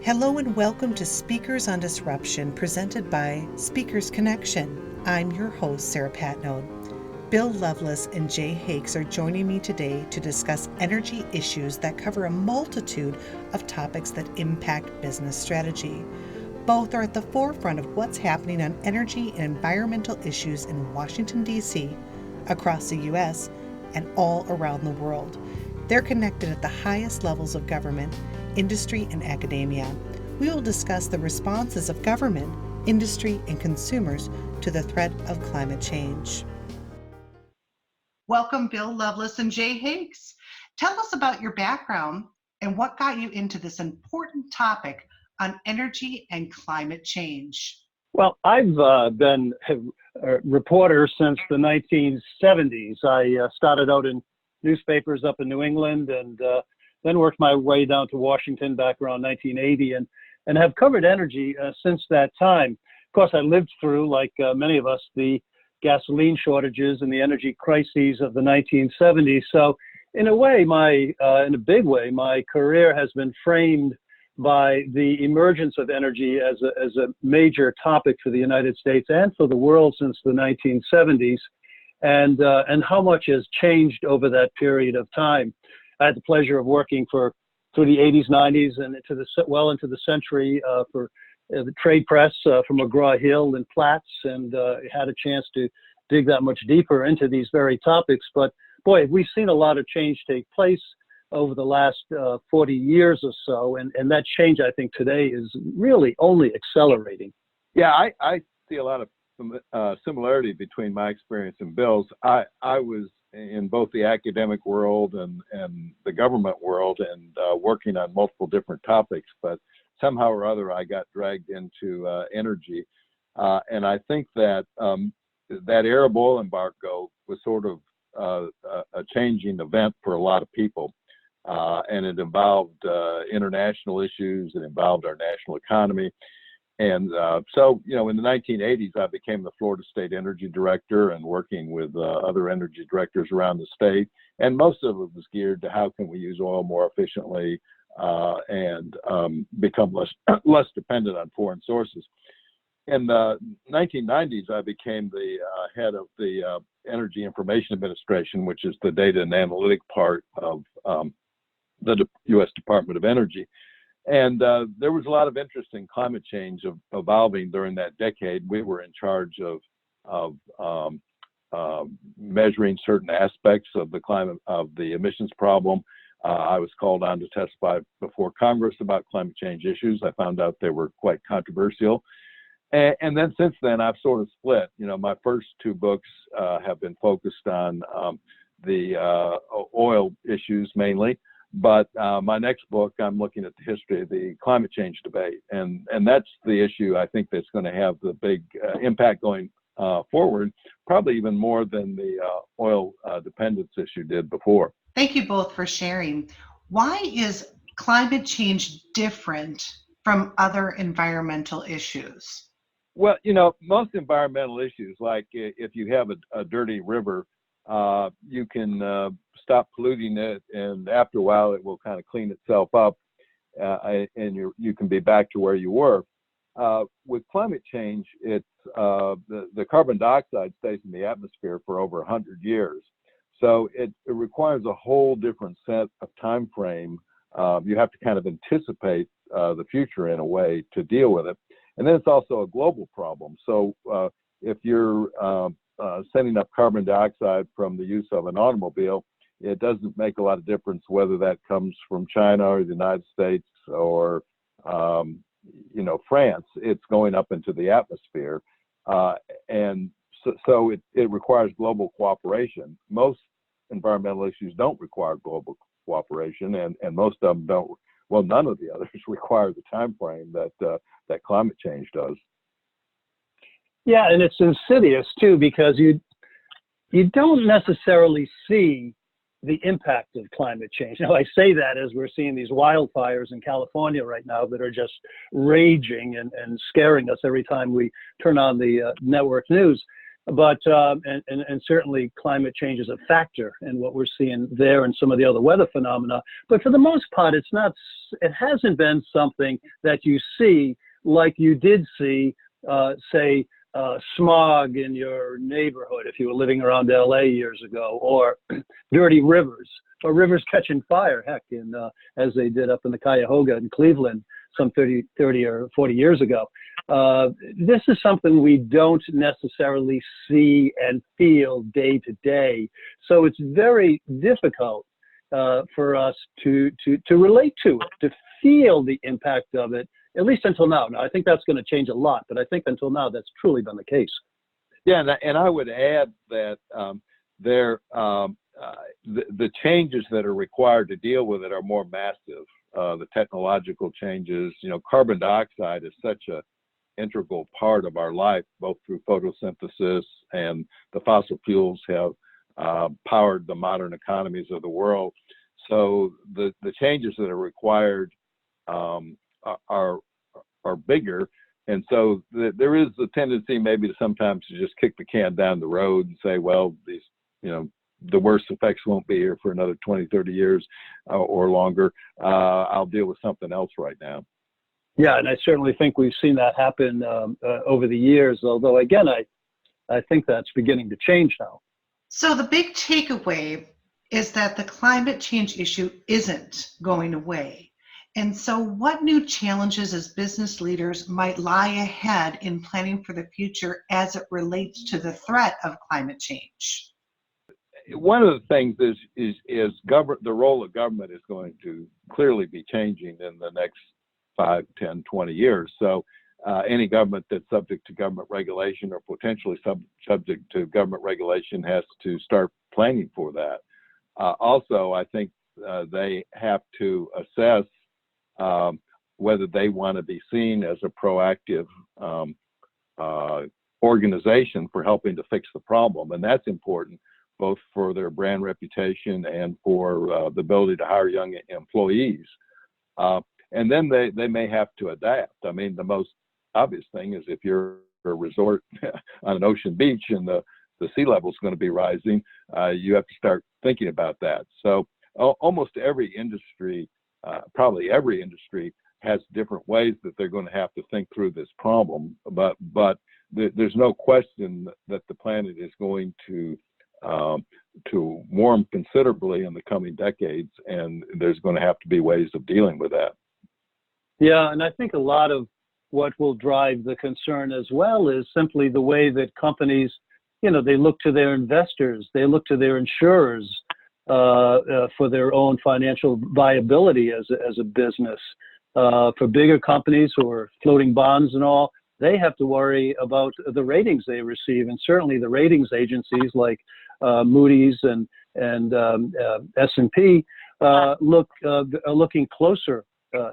Hello and welcome to Speakers on Disruption, presented by Speakers Connection. I'm your host, Sarah Patnode. Bill Loveless and Jay Hakes are joining me today to discuss energy issues that cover a multitude of topics that impact business strategy. Both are at the forefront of what's happening on energy and environmental issues in Washington, D.C., across the U.S., and all around the world. They're connected at the highest levels of government, industry, and academia. We will discuss the responses of government, industry, and consumers to the threat of climate change. Welcome, Bill Loveless and Jay Hakes. Tell us about your background and what got you into this important topic on energy and climate change. Well, I've been a reporter since the 1970s. I started out in newspapers up in New England and then worked my way down to Washington back around 1980 and have covered energy since that time. Of course, I lived through, like many of us, the gasoline shortages and the energy crises of the 1970s. So in a way, in a big way, my career has been framed by the emergence of energy as a major topic for the United States and for the world since the 1970s, and how much has changed over that period of time. I had the pleasure of working through the 80s, 90s, and into the century for the trade press from McGraw-Hill and Platts, and had a chance to dig that much deeper into these very topics. But boy, we've seen a lot of change take place over the last 40 years or so, and that change, I think, today is really only accelerating. Yeah, I see a lot of similarity between my experience and Bill's. I was in both the academic world and the government world, and working on multiple different topics, but somehow or other I got dragged into energy. And I think that that Arab oil embargo was sort of a changing event for a lot of people. And it involved international issues, it involved our national economy. And so, in the 1980s, I became the Florida State Energy Director and working with other energy directors around the state. And most of it was geared to how can we use oil more efficiently and become less dependent on foreign sources. In the 1990s, I became the head of the Energy Information Administration, which is the data and analytic part of the U.S. Department of Energy. And there was a lot of interest in climate change evolving during that decade. We were in charge of measuring certain aspects of the climate, of the emissions problem. I was called on to testify before Congress about climate change issues. I found out they were quite controversial. And then since then, I've sort of split. My first two books have been focused on the oil issues mainly. But my next book, I'm looking at the history of the climate change debate. And that's the issue I think that's going to have the big impact going forward, probably even more than the oil dependence issue did before. Thank you both for sharing. Why is climate change different from other environmental issues? Well, most environmental issues, like if you have a dirty river, you can stop polluting it, and after a while it will kind of clean itself up, and you can be back to where you were. With climate change, it's the carbon dioxide stays in the atmosphere for over 100 years, so it requires a whole different set of time frame. You have to kind of anticipate the future in a way to deal with it, and then it's also a global problem. So if you're sending up carbon dioxide from the use of an automobile, it doesn't make a lot of difference whether that comes from China or the United States or France. It's going up into the atmosphere, and so it requires global cooperation. Most environmental issues don't require global cooperation, and most of them don't. Well, none of the others require the time frame that climate change does. Yeah, and it's insidious too, because you don't necessarily see the impact of climate change. Now, I say that as we're seeing these wildfires in California right now that are just raging and scaring us every time we turn on the network news. But and certainly climate change is a factor in what we're seeing there and some of the other weather phenomena. But for the most part, it's not it hasn't been something that you see like you did see, say, smog in your neighborhood if you were living around LA years ago, or dirty rivers, or rivers catching fire, heck, as they did up in the Cuyahoga in Cleveland some 30 or 40 years ago. This is something we don't necessarily see and feel day to day. So it's very difficult for us to relate to it, to feel the impact of it, at least until now. Now, I think that's going to change a lot, but I think until now that's truly been the case. Yeah, and I would add that the changes that are required to deal with it are more massive. The technological changes, carbon dioxide is such a integral part of our life, both through photosynthesis, and the fossil fuels have powered the modern economies of the world. So the changes that are required are bigger, and so there is a tendency maybe to sometimes to just kick the can down the road and say, well, these, the worst effects won't be here for another 20, 30 years or longer. I'll deal with something else right now. Yeah, and I certainly think we've seen that happen over the years, although, again, I think that's beginning to change now. So the big takeaway is that the climate change issue isn't going away. And so what new challenges as business leaders might lie ahead in planning for the future as it relates to the threat of climate change? One of the things is government. The role of government is going to clearly be changing in the next 5, 10, 20 years. So any government that's subject to government regulation or potentially subject to government regulation has to start planning for that. Also, I think they have to assess whether they want to be seen as a proactive organization for helping to fix the problem. And that's important both for their brand reputation and for the ability to hire young employees. And then they may have to adapt. I mean, the most obvious thing is if you're a resort on an ocean beach and the sea level is going to be rising, you have to start thinking about that. So almost every industry, probably every industry, has different ways that they're going to have to think through this problem. But there's no question that the planet is going to warm considerably in the coming decades, and there's going to have to be ways of dealing with that. Yeah, and I think a lot of what will drive the concern as well is simply the way that companies, they look to their investors, they look to their insurers for their own financial viability as a business. For bigger companies who are floating bonds and all, they have to worry about the ratings they receive, and certainly the ratings agencies like Moody's and S&P are looking closer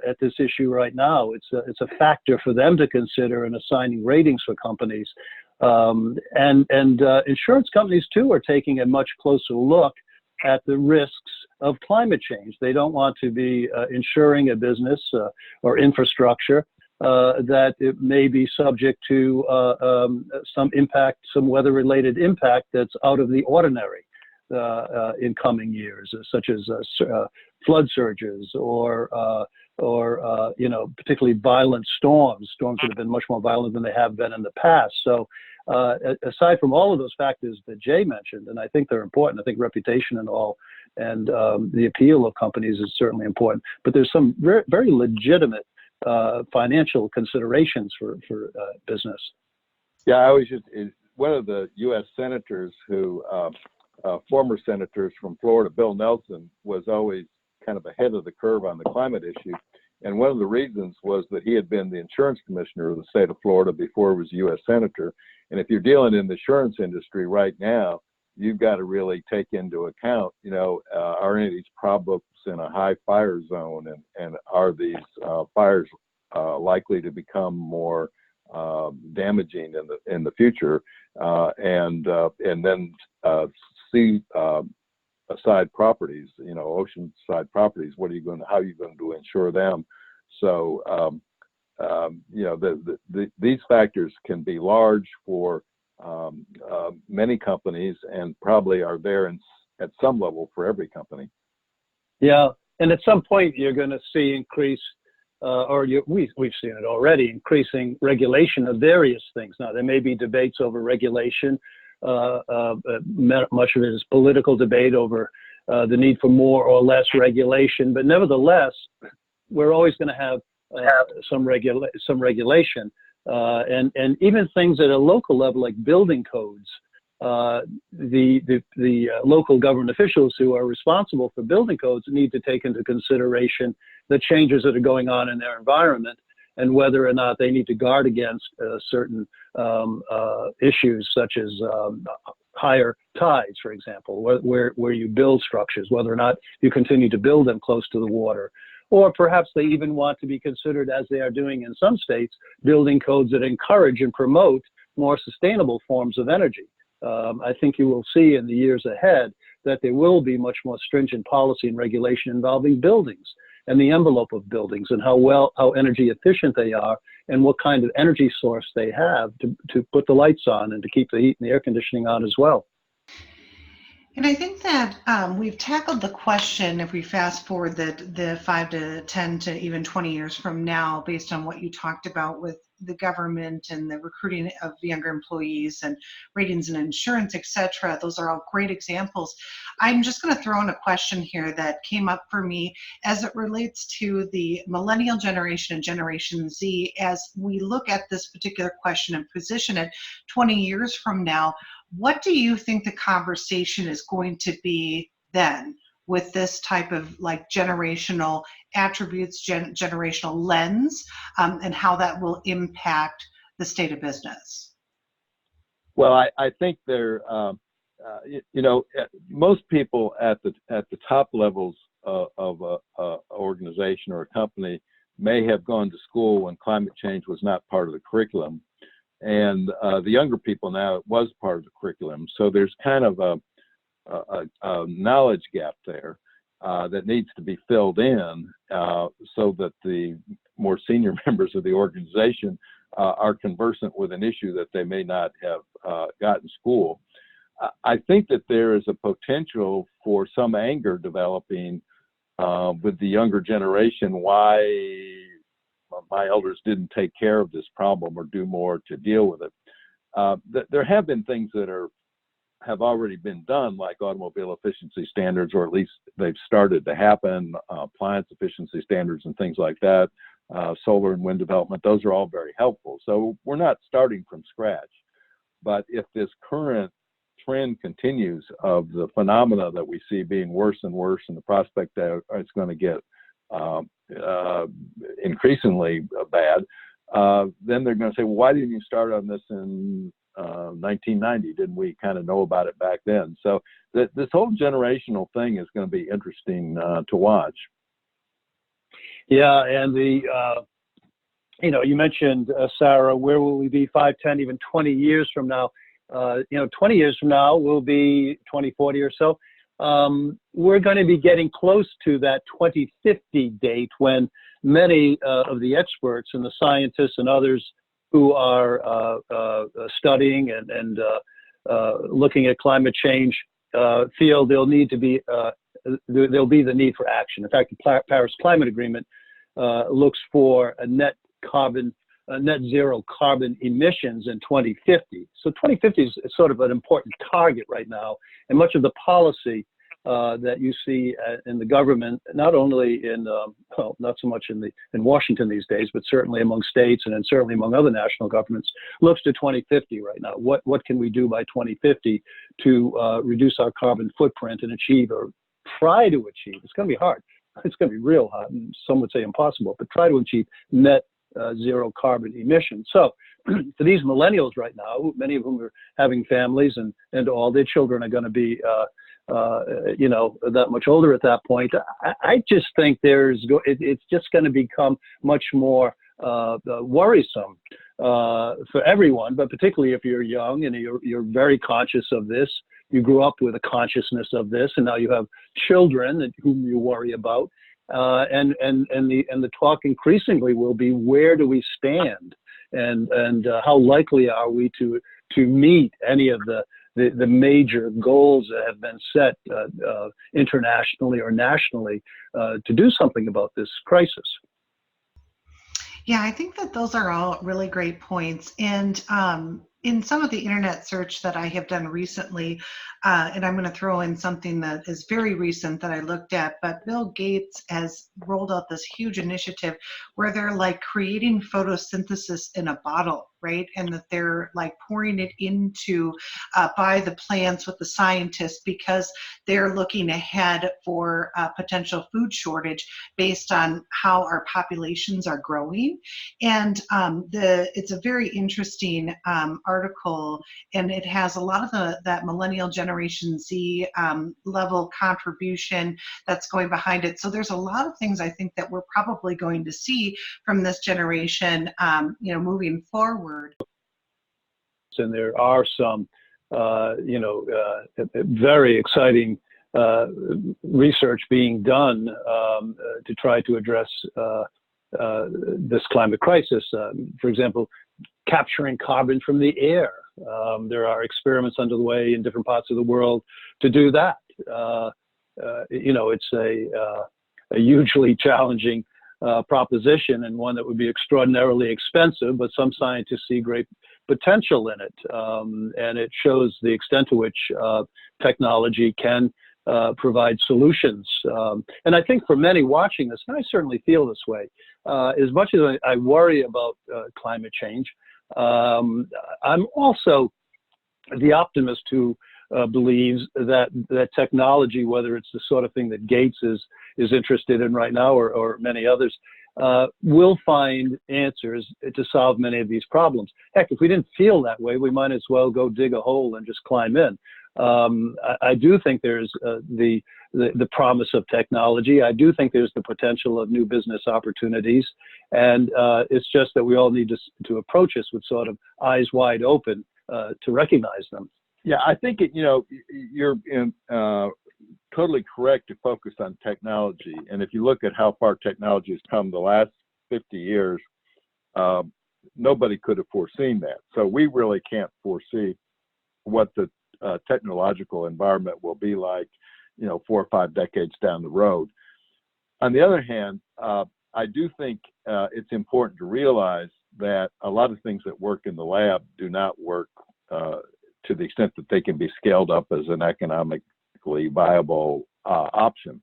at this issue right now. It's a factor for them to consider in assigning ratings for companies, and insurance companies too are taking a much closer look at the risks of climate change. They don't want to be insuring a business or infrastructure that it may be subject to some impact, some weather-related impact that's out of the ordinary in coming years, such as flood surges or particularly violent storms that have been much more violent than they have been in the past. So aside from all of those factors that Jay mentioned, and I think they're important, I think reputation and all, and the appeal of companies is certainly important, but there's some very, very legitimate financial considerations for business. Yeah, I was one of the U.S. senators who, former senators from Florida, Bill Nelson, was always kind of ahead of the curve on the climate issue. And one of the reasons was that he had been the insurance commissioner of the state of Florida before he was a U.S. senator. And if you're dealing in the insurance industry right now, you've got to really take into account, are any of these problems in a high fire zone, and are these fires likely to become more damaging in the future, and then sea side properties, ocean side properties. How are you going to insure them? So these factors can be large for many companies, and probably are there at some level for every company. Yeah, And at some point, you're going to see increase, we've seen it already, increasing regulation of various things. Now, there may be debates over regulation. Much of it is political debate over the need for more or less regulation. But nevertheless, we're always going to have some regulation. And even things at a local level, like building codes. The local government officials who are responsible for building codes need to take into consideration the changes that are going on in their environment and whether or not they need to guard against certain issues such as higher tides, for example, where you build structures, whether or not you continue to build them close to the water. Or perhaps they even want to be considered, as they are doing in some states, building codes that encourage and promote more sustainable forms of energy. I think you will see in the years ahead that there will be much more stringent policy and regulation involving buildings and the envelope of buildings and how energy efficient they are and what kind of energy source they have to put the lights on and to keep the heat and the air conditioning on as well. And I think that we've tackled the question, if we fast forward the 5 to 10 to even 20 years from now, based on what you talked about with the government and the recruiting of younger employees and ratings and insurance, et cetera. Those are all great examples. I'm just going to throw in a question here that came up for me as it relates to the millennial generation and Generation Z. As we look at this particular question and position it 20 years from now, what do you think the conversation is going to be then with this type of like generational attributes, generational lens, and how that will impact the state of business? Well, I think there, most people at the top levels of a organization or a company may have gone to school when climate change was not part of the curriculum. And the younger people now, it was part of the curriculum. So there's kind of a knowledge gap there that needs to be filled in so that the more senior members of the organization are conversant with an issue that they may not have got in school. I think that there is a potential for some anger developing with the younger generation. Why my elders didn't take care of this problem or do more to deal with it. There have been things that have already been done, like automobile efficiency standards, or at least they've started to happen, appliance efficiency standards and things like that, solar and wind development. Those are all very helpful. So we're not starting from scratch. But if this current trend continues of the phenomena that we see being worse and worse, and the prospect that it's going to get increasingly bad, then they're going to say, well, why didn't you start on this in 1990? Didn't we kind of know about it back then? So this whole generational thing is going to be interesting to watch. Yeah, and you mentioned, Sarah, where will we be 5, 10, even 20 years from now? 20 years from now, we'll be 2040 or so. We're going to be getting close to that 2050 date when many of the experts and the scientists and others who are studying and looking at climate change feel there'll be the need for action. In fact, the Paris Climate Agreement looks for a net zero carbon emissions in 2050. So 2050 is sort of an important target right now, and much of the policy that you see in the government, not only not so much in Washington these days, but certainly among states and then certainly among other national governments, looks to 2050 right now. What can we do by 2050 to reduce our carbon footprint and achieve, or try to achieve? It's going to be hard. It's going to be real hard, and some would say impossible, but try to achieve net zero carbon emissions. So for these millennials right now, many of whom are having families and all their children are going to be that much older at that point, I just think it's just going to become much more worrisome for everyone, but particularly if you're young and you're very conscious of this. You grew up with a consciousness of this, and now you have children whom you worry about. And the talk increasingly will be, where do we stand, and how likely are we to meet any of the major goals that have been set internationally or nationally to do something about this crisis. Yeah, I think that those are all really great points. And in some of the internet search that I have done recently, and I'm going to throw in something that is very recent that I looked at, but Bill Gates has rolled out this huge initiative where they're like creating photosynthesis in a bottle, right? And that they're like pouring it into by the plants with the scientists because they're looking ahead for a potential food shortage based on how our populations are growing. And it's a very interesting article, and it has a lot of that millennial Generation Z level contribution that's going behind it. So there's a lot of things I think that we're probably going to see from this generation, moving forward. And there are some, very exciting research being done to try to address this climate crisis. For example, capturing carbon from the air. There are experiments underway in different parts of the world to do that. It's a hugely challenging proposition, and one that would be extraordinarily expensive, but some scientists see great potential in it. And it shows the extent to which technology can provide solutions. And I think for many watching this, and I certainly feel this way, as much as I worry about climate change, I'm also the optimist who believes that technology, whether it's the sort of thing that Gates is interested in right now or many others, will find answers to solve many of these problems. Heck, if we didn't feel that way, we might as well go dig a hole and just climb in. I do think there's the promise of technology. I do think there's the potential of new business opportunities, and it's just that we all need to approach this with sort of eyes wide open to recognize them. Yeah, I think you're totally correct to focus on technology. And if you look at how far technology has come the last 50 years, nobody could have foreseen that. So we really can't foresee what the technological environment will be like, 4 or 5 decades down the road. On the other hand, I do think it's important to realize that a lot of things that work in the lab do not work to the extent that they can be scaled up as an economically viable option.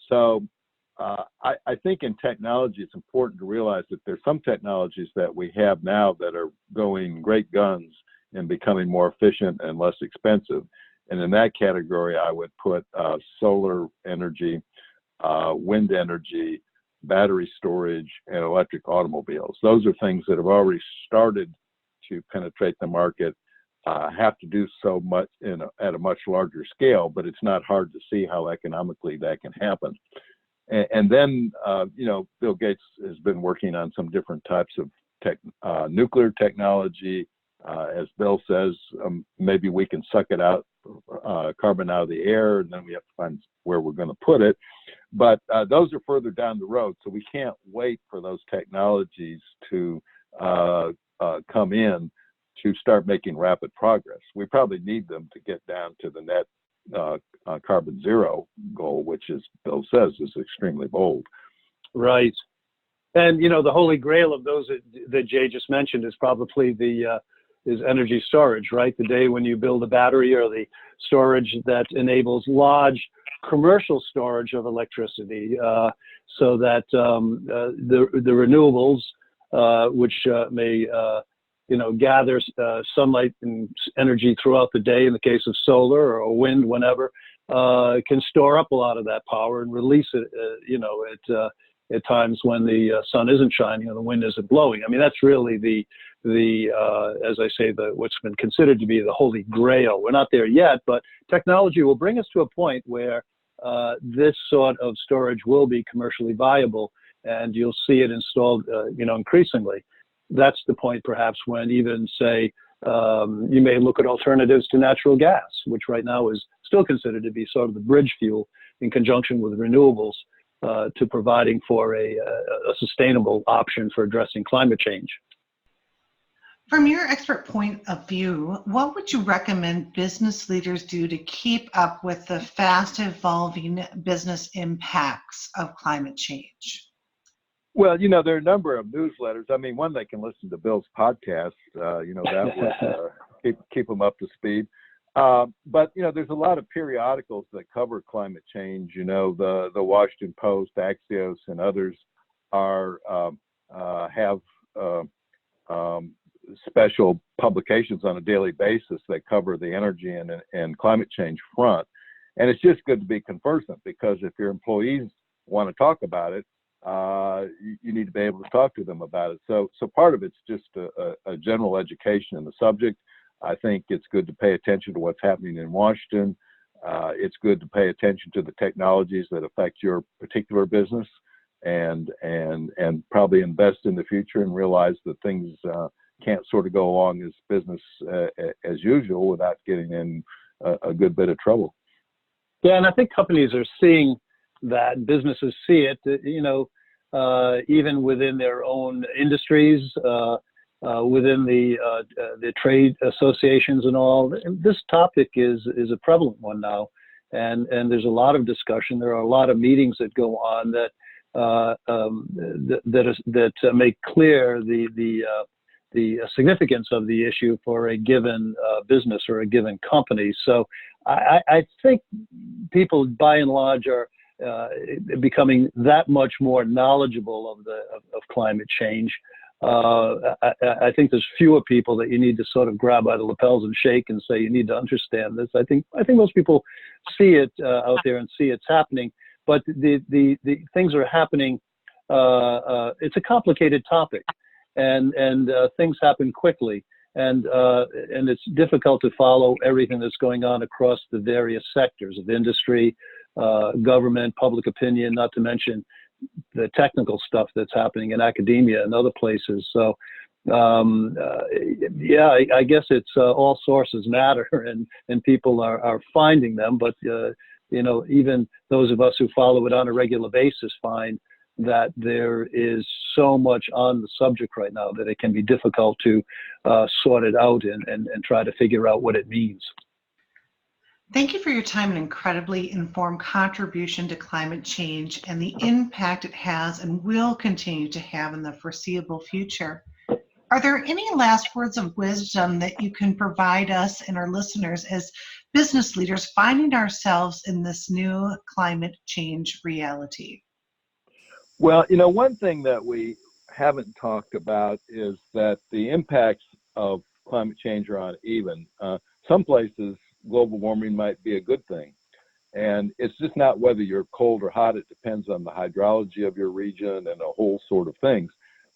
So I think in technology, it's important to realize that there's some technologies that we have now that are going great guns and becoming more efficient and less expensive. And in that category, I would put solar energy, wind energy, battery storage, and electric automobiles. Those are things that have already started to penetrate the market, have to do so much at a much larger scale, but it's not hard to see how economically that can happen. And then, Bill Gates has been working on some different types of nuclear technology. As Bill says, maybe we can suck it out, carbon out of the air, and then we have to find where we're going to put it. But those are further down the road, so we can't wait for those technologies to come in to start making rapid progress. We probably need them to get down to the net carbon zero goal, which, as Bill says, is extremely bold. Right. And, the holy grail of those that Jay just mentioned is probably is energy storage, right? The day when you build a battery or the storage that enables large commercial storage of electricity, so that the renewables, which may gather sunlight and energy throughout the day in the case of solar or wind, whenever, can store up a lot of that power and release it, at times when the sun isn't shining or the wind isn't blowing. I mean, that's really the as I say, what's been considered to be the holy grail. We're not there yet, but technology will bring us to a point where this sort of storage will be commercially viable, and you'll see it installed, increasingly. That's the point, perhaps, when even, say, you may look at alternatives to natural gas, which right now is still considered to be sort of the bridge fuel in conjunction with renewables to providing for a sustainable option for addressing climate change. From your expert point of view, what would you recommend business leaders do to keep up with the fast evolving business impacts of climate change? Well, there are a number of newsletters. I mean, one, they can listen to Bill's podcast. That would keep them up to speed. But there's a lot of periodicals that cover climate change. The Washington Post, Axios, and others have special publications on a daily basis that cover the energy and climate change front. And it's just good to be conversant, because if your employees want to talk about it, you need to be able to talk to them about it. So part of it's just a general education in the subject. I think it's good to pay attention to what's happening in Washington. It's good to pay attention to the technologies that affect your particular business, and probably invest in the future and realize that things can't sort of go along as business as usual without getting in a good bit of trouble. Yeah, and I think companies are seeing that, businesses see it, even within their own industries, within the trade associations and all. This topic is a prevalent one now, and there's a lot of discussion. There are a lot of meetings that go on that make clear the significance of the issue for a given business or a given company. So I think people, by and large, are becoming that much more knowledgeable of climate change. I think there's fewer people that you need to sort of grab by the lapels and shake and say, you need to understand this. I think most people see it out there and see it's happening, but the things are happening. It's a complicated topic, and things happen quickly, and it's difficult to follow everything that's going on across the various sectors of industry, government, public opinion, not to mention the technical stuff that's happening in academia and other places. So, I guess it's all sources matter, and people are finding them. But even those of us who follow it on a regular basis find that there is so much on the subject right now that it can be difficult to sort it out and try to figure out what it means. Thank you for your time and incredibly informed contribution to climate change and the impact it has and will continue to have in the foreseeable future. Are there any last words of wisdom that you can provide us and our listeners as business leaders finding ourselves in this new climate change reality? Well, one thing that we haven't talked about is that the impacts of climate change are uneven. Some places, global warming might be a good thing. And it's just not whether you're cold or hot. It depends on the hydrology of your region and a whole sort of things.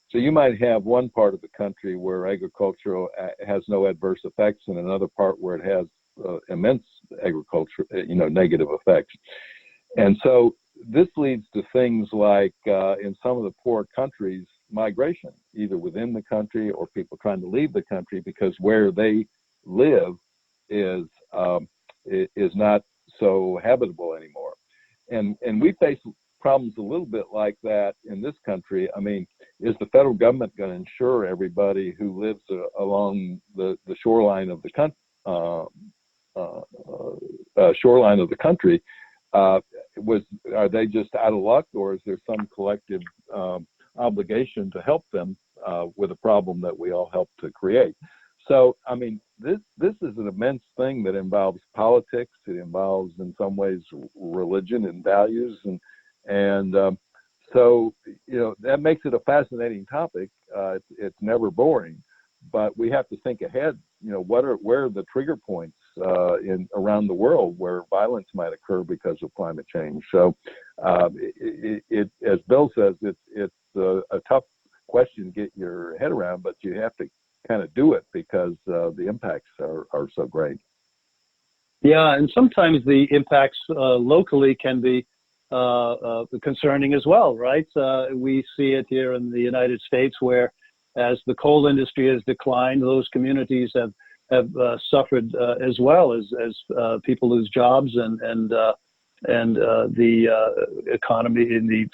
So you might have one part of the country where agriculture has no adverse effects, and another part where it has immense agriculture, negative effects. And so this leads to things like in some of the poor countries, migration, either within the country or people trying to leave the country because where they live is not so habitable anymore. And we face problems a little bit like that in this country. I mean, is the federal government going to ensure everybody who lives along the shoreline of the country, are they just out of luck, or is there some collective obligation to help them with a problem that we all help to create? So, I mean, this is an immense thing that involves politics. It involves, in some ways, religion and values, and so that makes it a fascinating topic. It's never boring, but we have to think ahead. Where are the trigger points around the world where violence might occur because of climate change? So, as Bill says, it's a tough question to get your head around, but you have to kind of do it because the impacts are so great. Yeah, and sometimes the impacts locally can be concerning as well, right? We see it here in the United States, where as the coal industry has declined, those communities have suffered as well as people lose jobs and the economy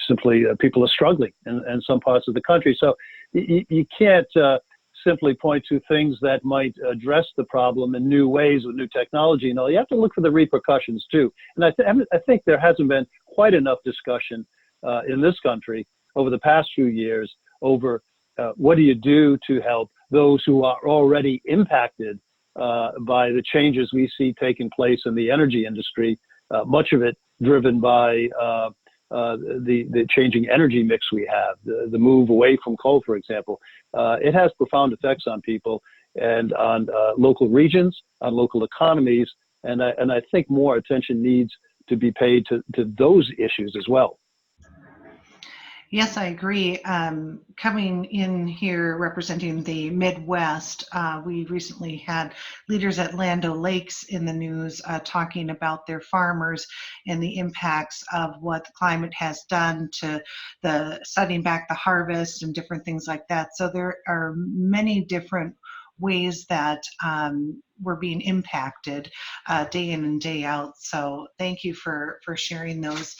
people are struggling in some parts of the country. So you can't simply point to things that might address the problem in new ways with new technology and all. You have to look for the repercussions too. And I think there hasn't been quite enough discussion in this country over the past few years over what do you do to help those who are already impacted by the changes we see taking place in the energy industry, much of it driven by the changing energy mix we have, the move away from coal, for example. It has profound effects on people and on local regions, on local economies, and I think more attention needs to be paid to those issues as well. Yes, I agree. Coming in here representing the Midwest, we recently had leaders at Land O'Lakes in the news talking about their farmers and the impacts of what the climate has done to the setting back the harvest and different things like that. So there are many different ways that we're being impacted day in and day out. So thank you for sharing those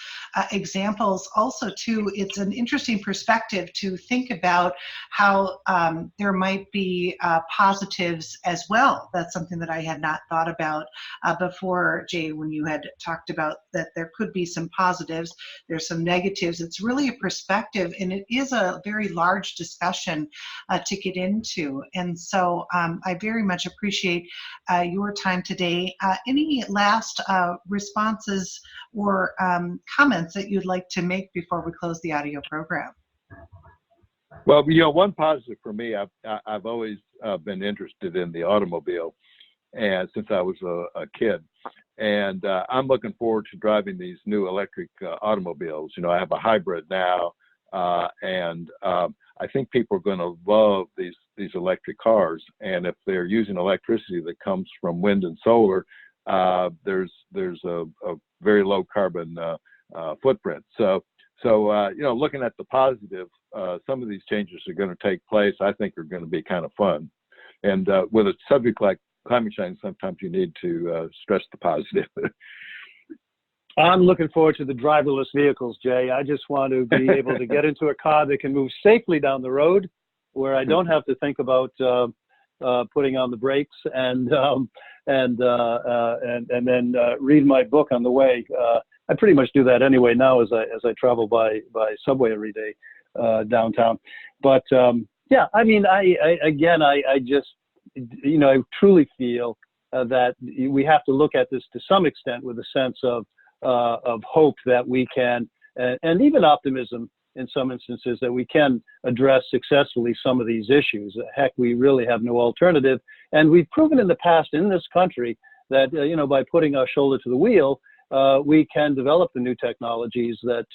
examples. Also, too, it's an interesting perspective to think about how there might be positives as well. That's something that I had not thought about before, Jay, when you had talked about that there could be some positives, there's some negatives. It's really a perspective, and it is a very large discussion to get into. And so I very much appreciate your time today. Any last responses or comments that you'd like to make before we close the audio program? Well, one positive for me, I've always been interested in the automobile, and since I was a kid, and I'm looking forward to driving these new electric automobiles. I have a hybrid now, and I think people are going to love these electric cars, and if they're using electricity that comes from wind and solar, there's a very low carbon footprint. So looking at the positive, some of these changes are going to take place. I think are going to be kind of fun, and with a subject like climate change, sometimes you need to stress the positive. I'm looking forward to the driverless vehicles, Jay. I just want to be able to get into a car that can move safely down the road, where I don't have to think about putting on the brakes and then read my book on the way. I pretty much do that anyway now as I travel by subway every day downtown. But yeah, I mean, I just I truly feel that we have to look at this to some extent with a sense of hope that we can, and even optimism in some instances, that we can address successfully some of these issues. Heck, we really have no alternative. And we've proven in the past in this country that, by putting our shoulder to the wheel, we can develop the new technologies that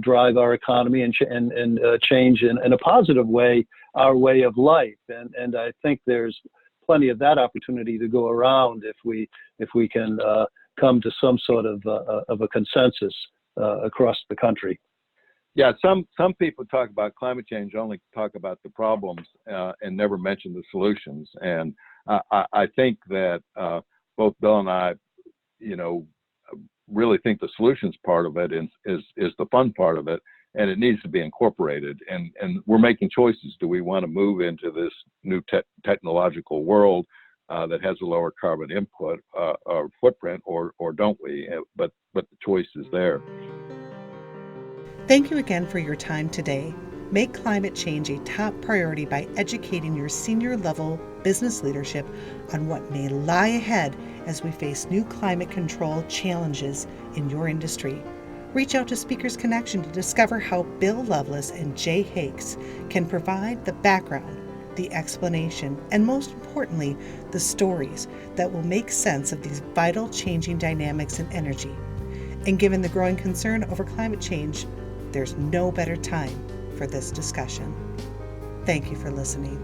drive our economy and change in a positive way our way of life. And I think there's plenty of that opportunity to go around if we can come to some sort of a consensus across the country. Yeah, some people talk about climate change, only talk about the problems and never mention the solutions. And I think that both Bill and I, really think the solutions part of it is the fun part of it, and it needs to be incorporated. And we're making choices. Do we want to move into this new technological world that has a lower carbon input or footprint, or don't we? But the choice is there. Thank you again for your time today. Make climate change a top priority by educating your senior level business leadership on what may lie ahead as we face new climate control challenges in your industry. Reach out to Speakers Connection to discover how Bill Loveless and Jay Hakes can provide the background, the explanation, and most importantly, the stories that will make sense of these vital changing dynamics in energy. And given the growing concern over climate change, there's no better time for this discussion. Thank you for listening.